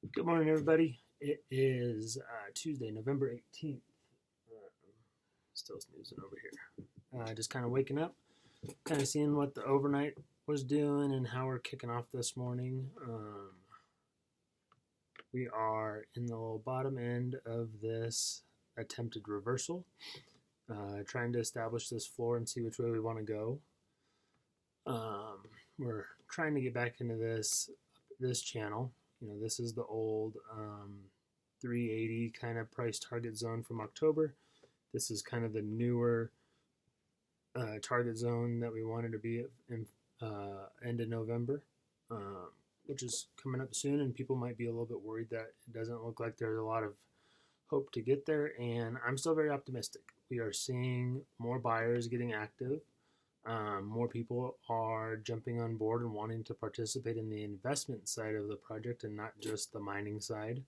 Good morning, everybody. It is Tuesday, November 18th. Still snoozing over here. Just kind of waking up, kind of seeing what the overnight was doing and how we're kicking off this morning. We are in the bottom end of this attempted reversal, trying to establish this floor and see which way we want to go. We're trying to get back into this channel. This is the old 380 kind of price target zone from October. This is kind of the newer target zone that we wanted to be in end of November, which is coming up soon, and people might be a little bit worried that it doesn't look like there's a lot of hope to get there, and I'm still very optimistic. We are seeing more buyers getting active. More people are jumping on board and wanting to participate in the investment side of the project and not just the mining side.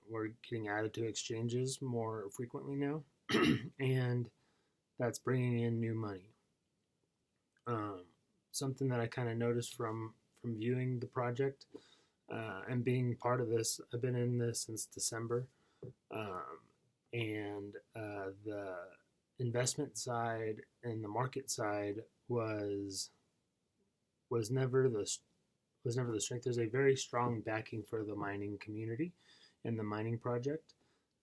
We're getting added to exchanges more frequently now, and that's bringing in new money. Something that I kind of noticed from viewing the project and being part of this, I've been in this since December, and the investment side and the market side was never the strength. There's a very strong backing for the mining community and the mining project.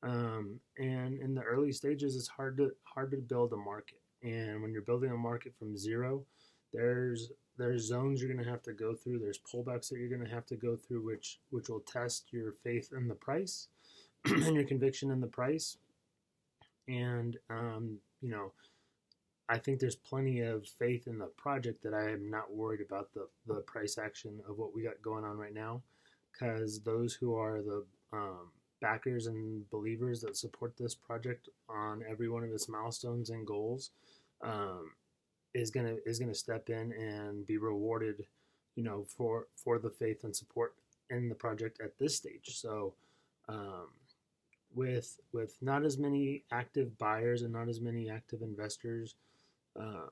And in the early stages, it's hard to build a market. And when you're building a market from zero, there's zones you're going to have to go through. There's pullbacks that you're going to have to go through, which will test your faith in the price and your conviction in the price. And I think there's plenty of faith in the project that I am not worried about the price action of what we got going on right now, because those who are the backers and believers that support this project on every one of its milestones and goals is gonna step in and be rewarded, for the faith and support in the project at this stage. So with not as many active buyers and not as many active investors, the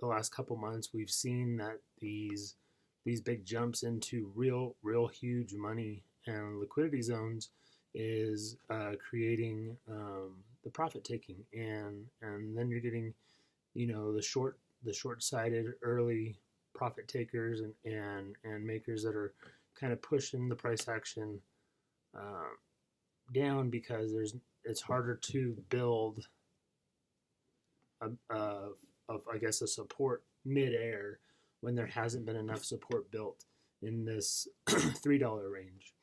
last couple months we've seen that these big jumps into real huge money and liquidity zones is creating the profit taking, and then you're getting the short-sighted early profit takers and makers that are kind of pushing the price action down, because it's harder to build a support mid-air when there hasn't been enough support built in this $3 range.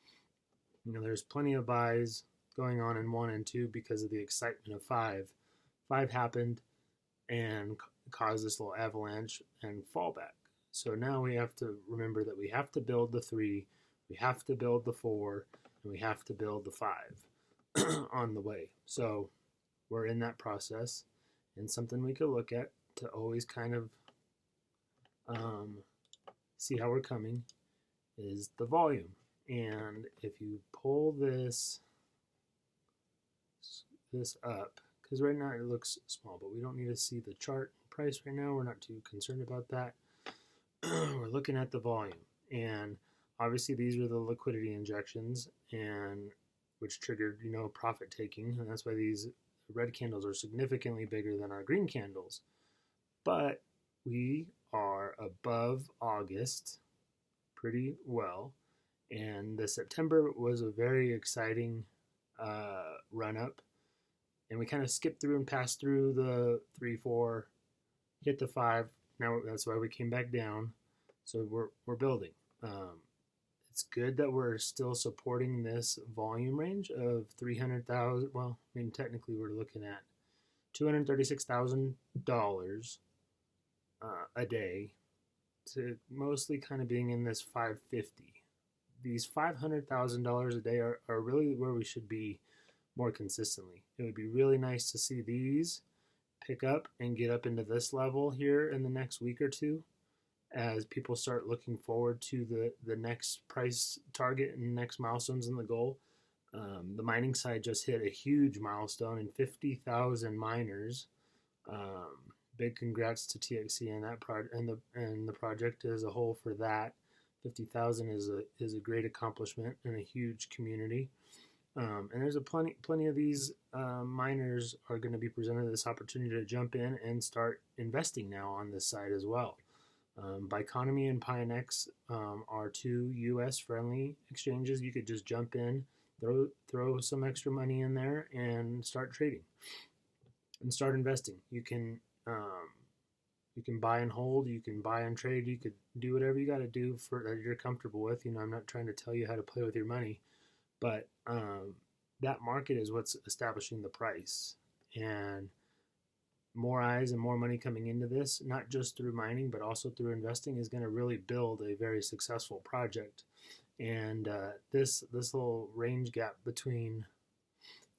There's plenty of buys going on in 1 and 2 because of the excitement of 5. 5 happened and caused this little avalanche and fallback. So now we have to remember that we have to build the 3, we have to build the 4, and we have to build the 5 on the way. So we're in that process, and something we could look at to always kind of see how we're coming is the volume. And if you pull this up, because right now it looks small, but we don't need to see the chart price right now. We're not too concerned about that. We're looking at the volume, and obviously these are the liquidity injections, and which triggered profit taking, and that's why these red candles are significantly bigger than our green candles. But we are above August pretty well, and the September was a very exciting run up, and we kind of skipped through and passed through the 3, 4, hit the 5. Now that's why we came back down. So we're building. It's good that we're still supporting this volume range of 300,000. Well, I mean, technically we're looking at $236,000 a day to mostly kind of being in this 550. These $500,000 a day are really where we should be more consistently. It would be really nice to see these pick up and get up into this level here in the next week or two, as people start looking forward to the next price target and next milestones in the goal. The mining side just hit a huge milestone in 50,000 miners. Big congrats to TXC and that and the project as a whole for that. 50,000 is a great accomplishment and a huge community. And there's a plenty of these miners are going to be presented this opportunity to jump in and start investing now on this side as well. Biconomy and Pionex are two U.S. friendly exchanges. You could just jump in, throw some extra money in there, and start trading and start investing. You can buy and hold, you can buy and trade, you could do whatever you got to do for that you're comfortable with. I'm not trying to tell you how to play with your money, but that market is what's establishing the price, and more eyes and more money coming into this, not just through mining, but also through investing, is going to really build a very successful project. And this little range gap between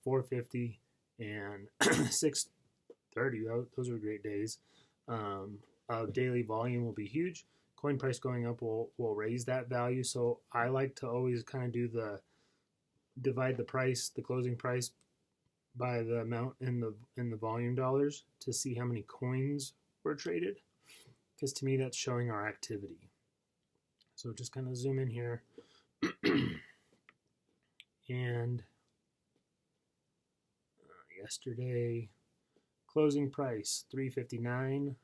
450 and 630, those were great days. Daily volume will be huge. Coin price going up will raise that value. So I like to always kind of divide the price, the closing price, by the amount in the volume dollars to see how many coins were traded, because to me that's showing our activity. So just kind of zoom in here and yesterday closing price 359,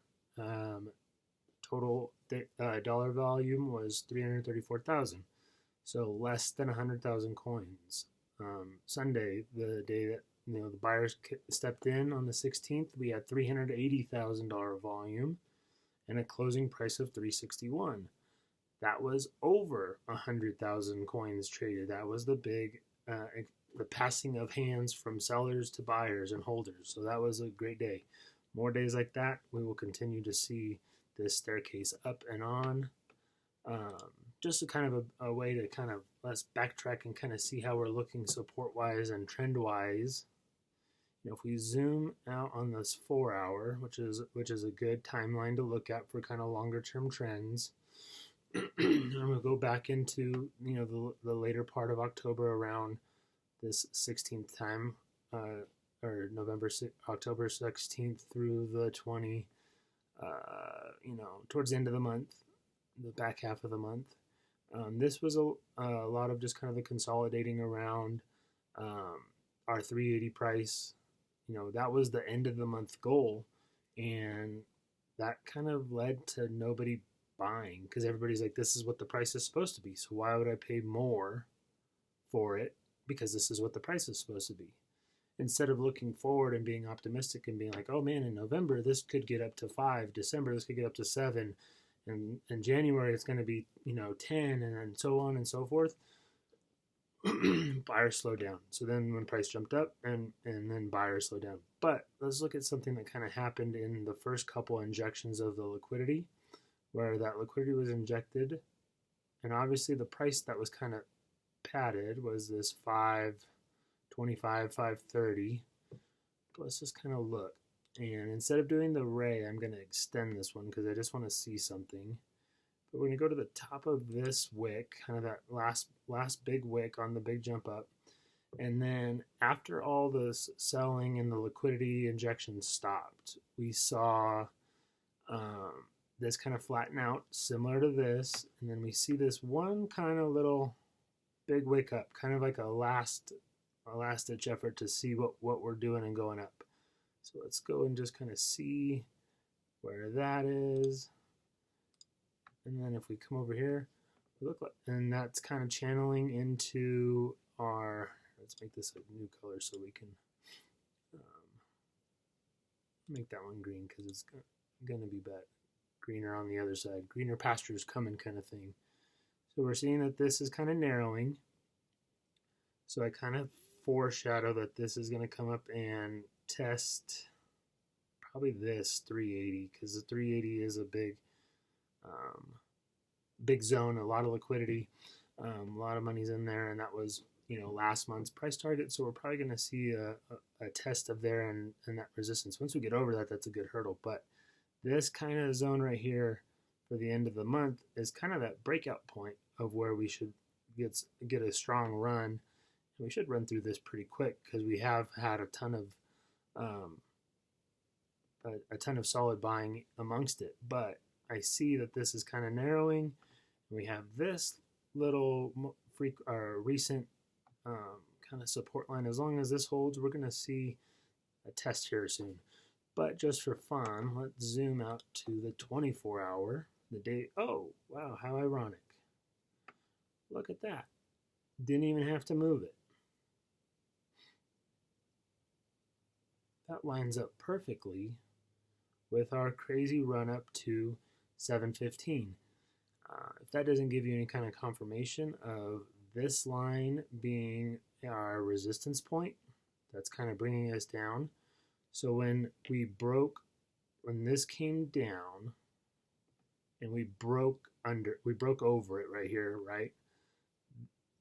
total dollar volume was 334,000, so less than 100,000 coins. Sunday, the day that the buyers stepped in on the 16th, we had $380,000 volume and a closing price of 361. That was over 100,000 coins traded. That was the big, the passing of hands from sellers to buyers and holders. So that was a great day. More days like that, we will continue to see this staircase up and on. Just a kind of a way to kind of let's backtrack and kind of see how we're looking support-wise and trend-wise. If we zoom out on this 4 hour, which is a good timeline to look at for kind of longer term trends, I'm going to go back into the later part of October around this 16th time, or October 16th through the 20, towards the end of the month, the back half of the month. This was a lot of just kind of the consolidating around our 380 price. That was the end of the month goal, and that kind of led to nobody buying, because everybody's like, this is what the price is supposed to be, so why would I pay more for it, because this is what the price is supposed to be, instead of looking forward and being optimistic and being like, oh man, in November this could get up to 5, December this could get up to 7, and in January it's going to be 10, and then so on and so forth. Buyers slowed down. So then when price jumped up, and then buyers slowed down. But let's look at something that kind of happened in the first couple injections of the liquidity, where that liquidity was injected, and obviously the price that was kind of padded was this 525, 530. But let's just kind of look. And instead of doing the ray, I'm going to extend this one because I just want to see something. But we're going to go to the top of this wick, kind of that last big wick on the big jump up. And then after all this selling and the liquidity injection stopped, we saw this kind of flatten out, similar to this. And then we see this one kind of little big wick up, kind of like a last-ditch effort to see what we're doing and going up. So let's go and just kind of see where that is. And then if we come over here, look like, and that's kind of channeling into our, let's make this a new color so we can make that one green, because it's going to be greener on the other side. Greener pastures coming kind of thing. So we're seeing that this is kind of narrowing. So I kind of foreshadow that this is going to come up and test probably this 380, because the 380 is a big zone, a lot of liquidity, a lot of money's in there, and that was last month's price target. So we're probably going to see a test of there and that resistance. Once we get over that, that's a good hurdle. But this kind of zone right here for the end of the month is kind of that breakout point of where we should get a strong run. And we should run through this pretty quick, because we have had a ton of solid buying amongst it. But I see that this is kind of narrowing, We have this little recent kind of support line. As long as this holds, we're going to see a test here soon. But just for fun, let's zoom out to the 24-hour, the day. Oh, wow, how ironic. Look at that. Didn't even have to move it. That lines up perfectly with our crazy run up to 715. If that doesn't give you any kind of confirmation of this line being our resistance point, that's kind of bringing us down. So when this came down and we broke over it right here, right?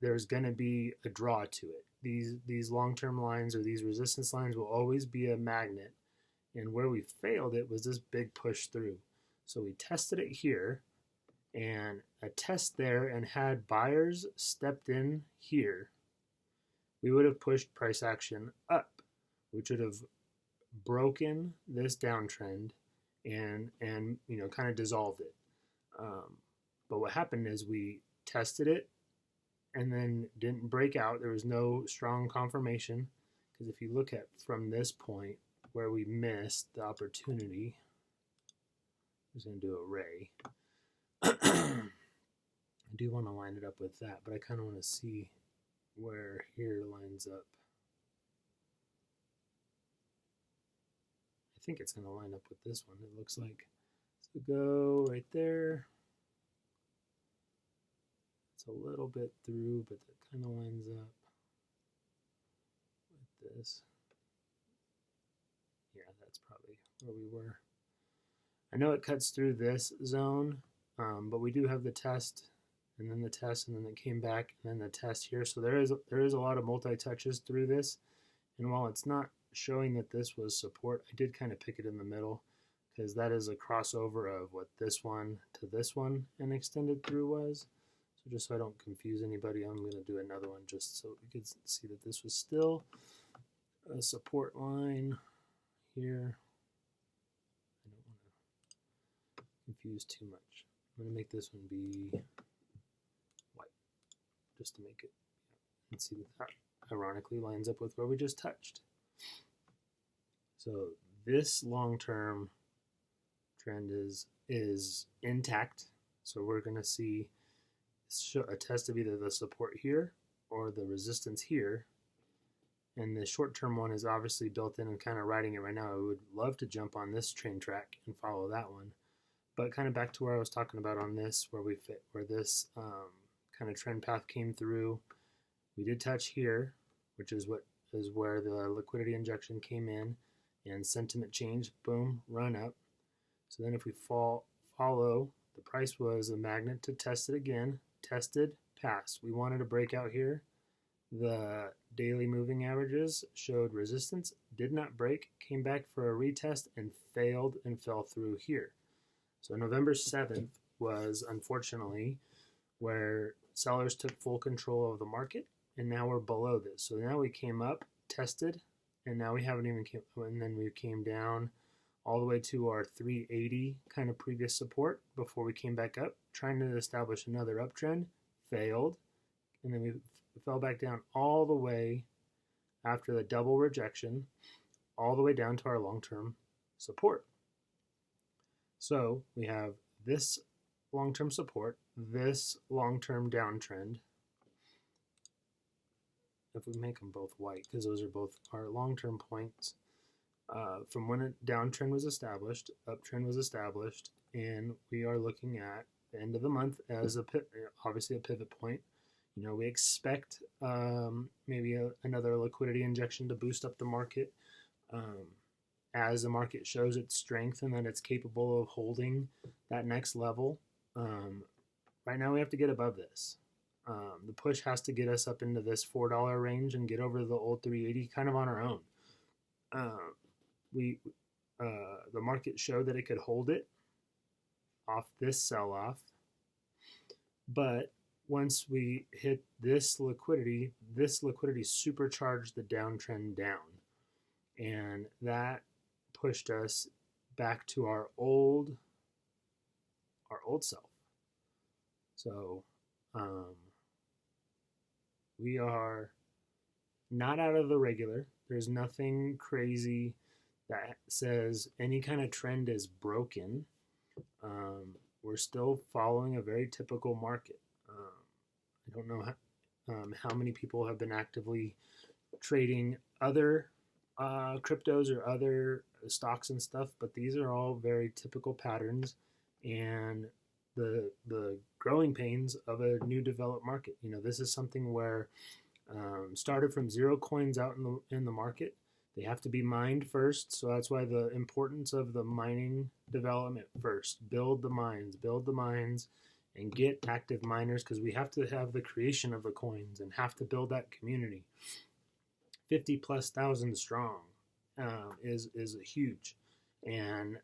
There's going to be a draw to it. These long-term lines or these resistance lines will always be a magnet. And where we failed it was this big push through. So we tested it here and a test there, and had buyers stepped in here, we would have pushed price action up, which would have broken this downtrend and kind of dissolved it. But what happened is we tested it and then didn't break out. There was no strong confirmation, because if you look at from this point where we missed the opportunity, I'm just going to do a ray. I do want to line it up with that, but I kind of want to see where here lines up. I think it's going to line up with this one, it looks like. So go right there. It's a little bit through, but that kind of lines up with this. Yeah, that's probably where we were. I know it cuts through this zone, but we do have the test, and then the test, and then it came back, and then the test here. So there is a lot of multi-touches through this, and while it's not showing that this was support, I did kind of pick it in the middle, because that is a crossover of what this one to this one and extended through was. So just so I don't confuse anybody, I'm going to do another one just so we could see that this was still a support line here. I don't want to confuse too much. I'm going to make this one be white just to make it, and see that ironically lines up with where we just touched. So this long-term trend is intact. So we're going to see a test of either the support here or the resistance here. And the short-term one is obviously built in and kind of riding it right now. I would love to jump on this train track and follow that one. But kind of back to where I was talking about on this, where this kind of trend path came through. We did touch here, which is where the liquidity injection came in, and sentiment change, boom, run up. So then if we follow, the price was a magnet to test it again, tested, passed. We wanted a breakout here. The daily moving averages showed resistance, did not break, came back for a retest and failed and fell through here. So November 7th was unfortunately where sellers took full control of the market, and now we're below this. So now we came up, tested, and now we haven't even and then we came down all the way to our 380 kind of previous support before we came back up, trying to establish another uptrend, failed, and then we fell back down all the way after the double rejection, all the way down to our long-term support. So we have this long-term support, this long-term downtrend. If we make them both white, because those are both our long-term points, from when a downtrend was established, uptrend was established, and we are looking at the end of the month as obviously a pivot point. You know, we expect maybe another liquidity injection to boost up the market as the market shows its strength and that it's capable of holding that next level. Right now we have to get above this. The push has to get us up into this $4 range and get over the old 380 kind of on our own. The market showed that it could hold it off this sell-off, but once we hit this liquidity supercharged the downtrend down, and that pushed us back to our old self. So we are not out of the regular. There's nothing crazy that says any kind of trend is broken. We're still following a very typical market. I don't know how many people have been actively trading other cryptos or other stocks and stuff, but these are all very typical patterns and the growing pains of a new developed market. This is something where started from 0 coins out in the market. They have to be mined first, so that's why the importance of the mining development first. Build the mines, and get active miners, because we have to have the creation of the coins and have to build that community. 50,000+ strong is huge, and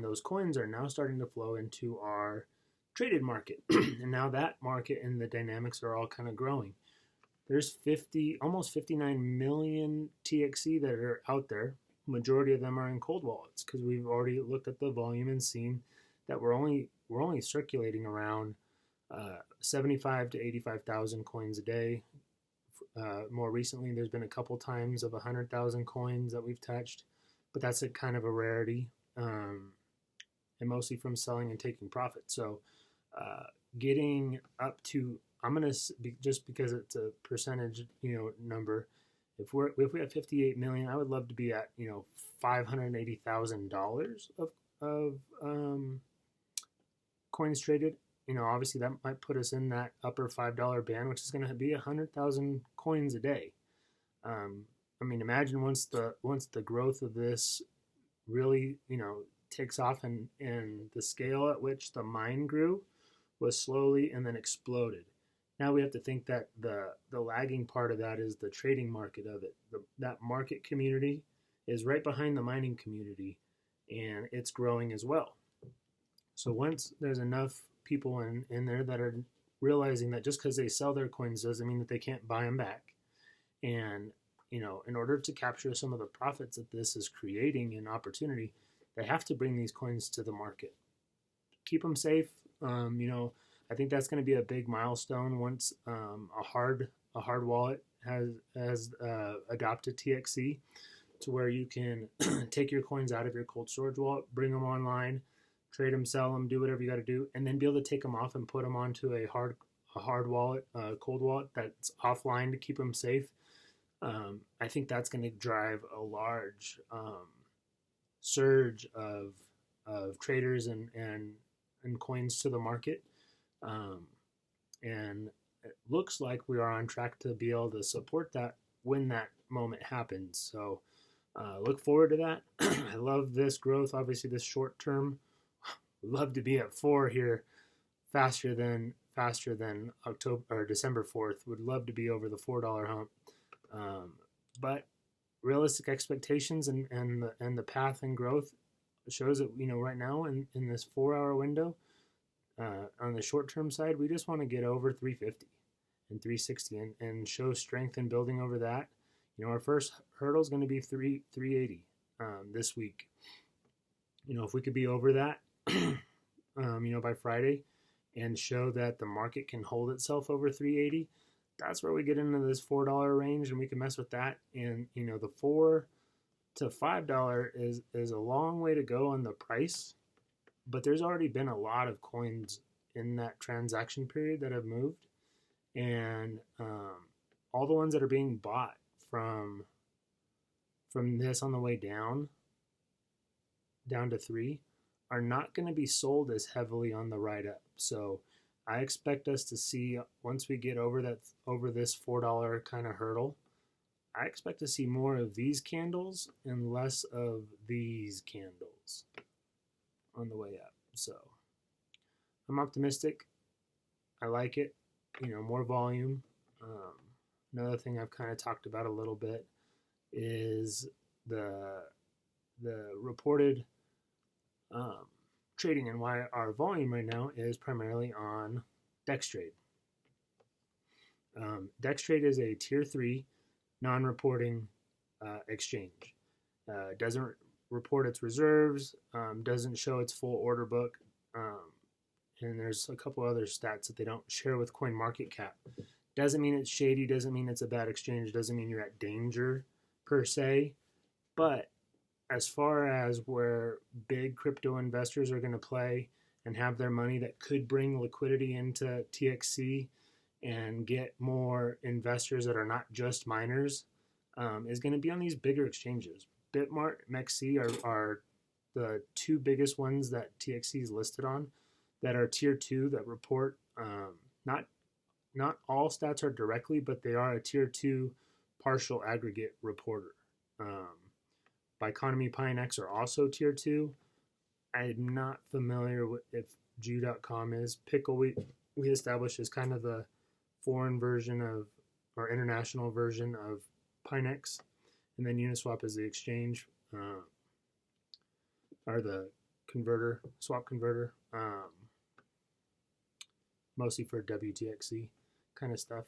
those coins are now starting to flow into our traded market, and now that market and the dynamics are all kind of growing. There's almost 59 million TXC that are out there. Majority of them are in cold wallets, because we've already looked at the volume and seen that we're only circulating around 75 to 85,000 coins a day. More recently, there's been a couple times of 100,000 coins that we've touched, but that's a kind of a rarity, and mostly from selling and taking profit. So getting up to, I'm gonna just because it's a percentage, number. If we have 58 million, I would love to be at $580,000 of coins traded. Obviously that might put us in that upper $5 band, which is going to be 100,000 coins a day. Imagine once the growth of this really takes off, and the scale at which the mine grew was slowly and then exploded. Now we have to think that the lagging part of that is the trading market of it. That market community is right behind the mining community, and it's growing as well. So once there's enough people in there that are realizing that just because they sell their coins doesn't mean that they can't buy them back, and in order to capture some of the profits that this is creating an opportunity, they have to bring these coins to the market, keep them safe. I think that's going to be a big milestone once a hard wallet has adopted TXC, to where you can take your coins out of your cold storage wallet, bring them online, trade them, sell them, do whatever you got to do, and then be able to take them off and put them onto a hard wallet, cold wallet that's offline to keep them safe. I think that's going to drive a large surge of traders and coins to the market, and it looks like we are on track to be able to support that when that moment happens. So look forward to that. I love this growth. Obviously, this short term, love to be at 4 here faster than October or December 4th. Would love to be over the $4 hump. But realistic expectations and the path and growth shows that right now in this 4-hour window, on the short term side, we just want to get over 350 and 360 and show strength in building over that. Our first hurdle is going to be 380 this week. If we could be over that by Friday, and show that the market can hold itself over 380, that's where we get into this $4 range, and we can mess with that. And the $4 to $5 is a long way to go on the price, but there's already been a lot of coins in that transaction period that have moved, and all the ones that are being bought from this on the way down to 3 are not going to be sold as heavily on the ride up. So I expect us to see, once we get over this $4 kind of hurdle, I expect to see more of these candles and less of these candles on the way up. So I'm optimistic. I like it. More volume. Another thing I've kind of talked about a little bit is the reported trading, and why our volume right now is primarily on DexTrade. DexTrade is a tier 3 non-reporting exchange. Doesn't report its reserves, doesn't show its full order book, and there's a couple other stats that they don't share with CoinMarketCap. Doesn't mean it's shady, doesn't mean it's a bad exchange, doesn't mean you're at danger per se, but as far as where big crypto investors are going to play and have their money that could bring liquidity into TXC and get more investors that are not just miners, is going to be on these bigger exchanges. Bitmart and MEXC are the two biggest ones that TXC is listed on that are tier 2 that report, not all stats are directly, but they are a tier 2 partial aggregate reporter. Biconomy Pinex are also tier 2. I'm not familiar with if Jew.com is. Pickle we established as kind of the foreign version of, or international version of Pinex, and then Uniswap is the exchange, or the converter, swap converter, mostly for WTXC kind of stuff.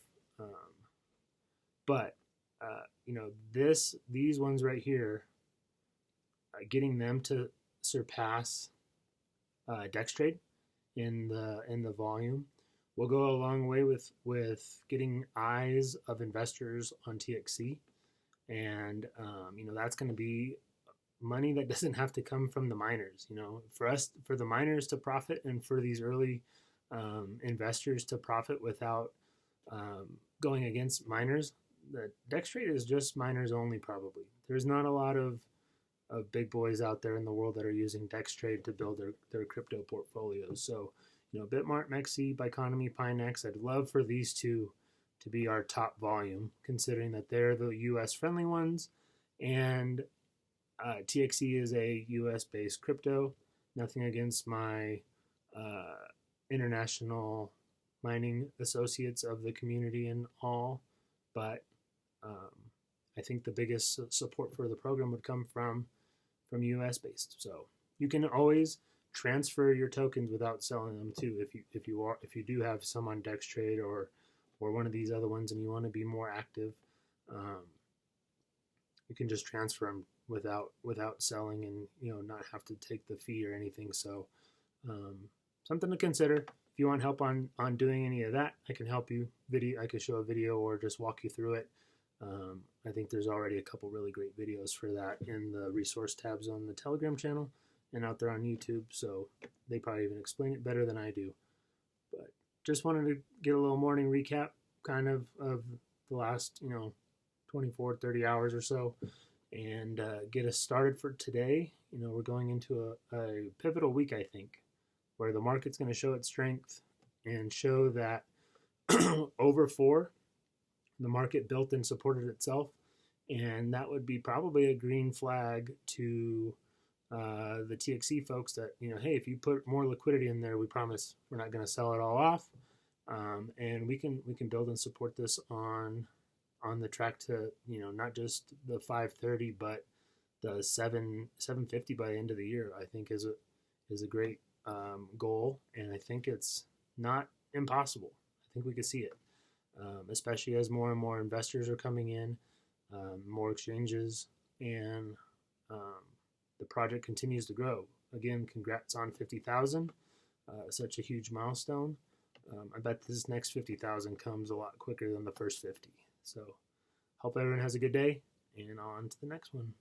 But these ones right here, getting them to surpass Dextrade in the volume will go a long way with getting eyes of investors on TXC, and that's going to be money that doesn't have to come from the miners. For the miners to profit and for these early investors to profit without going against miners. The Dextrade is just miners only, probably. There's not a lot of big boys out there in the world that are using Dextrade to build their crypto portfolios. So, Bitmart, MEXC, Biconomy, Pinex, I'd love for these two to be our top volume, considering that they're the U.S. friendly ones, and TXC is a U.S.-based crypto. Nothing against my international mining associates of the community and all, but I think the biggest support for the program would come from U.S. based. So you can always transfer your tokens without selling them too. If you do have some on Dextrade or one of these other ones and you want to be more active, you can just transfer them without selling and not have to take the fee or anything. So something to consider. If you want help on doing any of that, I can help you. I could show a video or just walk you through it. I think there's already a couple really great videos for that in the resource tabs on the Telegram channel and out there on YouTube, so they probably even explain it better than I do. But just wanted to get a little morning recap kind of the last 24, 30 hours or so, and get us started for today. We're going into a pivotal week, I think, where the market's going to show its strength and show that over 4, the market built and supported itself, and that would be probably a green flag to the TXC folks that, hey, if you put more liquidity in there, we promise we're not going to sell it all off, and we can build and support this on the track to, not just the 530, but the 750 by the end of the year. I think is a great goal, and I think it's not impossible. I think we could see it. Especially as more and more investors are coming in, more exchanges, and the project continues to grow. Again, congrats on 50,000, such a huge milestone. I bet this next 50,000 comes a lot quicker than the first 50. So hope everyone has a good day, and on to the next one.